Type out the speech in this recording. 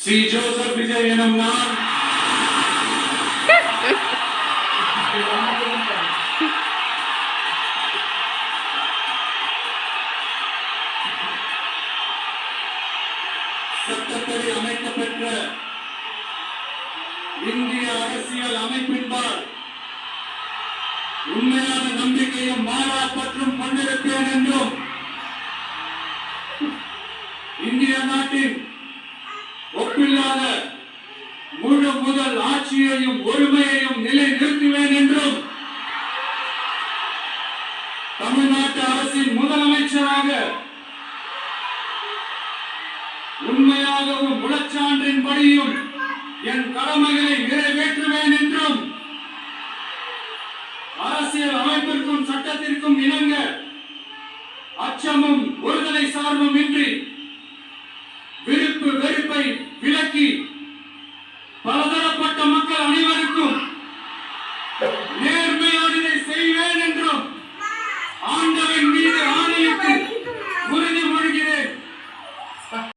C Joseph Vijay எனும் நான் சட்டப்படி அமைக்கப்பெற்ற இந்திய அரசியல் அமைப்பின்பால் உண்மையான நம்பிக்கையும் மாறா பற்றும் கொண்டிருப்பேன் என்றும் இந்திய நாட்டின் ஒப்பில்லாத முழு முதல் ஆட்சியையும் ஒருமையையும் நிலைநிறுத்துவேன் என்றும் தமிழ்நாட்டு அரசின் முதலமைச்சராக உண்மையாகவும் முழச்சான்றின்படியும் என் கடமைகளை நிறைவேற்றுவேன் என்றும் அரசியல் அமைப்பிற்கும் சட்டத்திற்கும் இணங்க அச்சமும் ஒருதலை சார்பும் இன்றி விருப்பு வெறுப்பை விலக்கி பலதரப்பட்ட மக்கள் அனைவருக்கும் நேர்மையோடு இதை செய்வேன் என்றும் ஆண்டவன்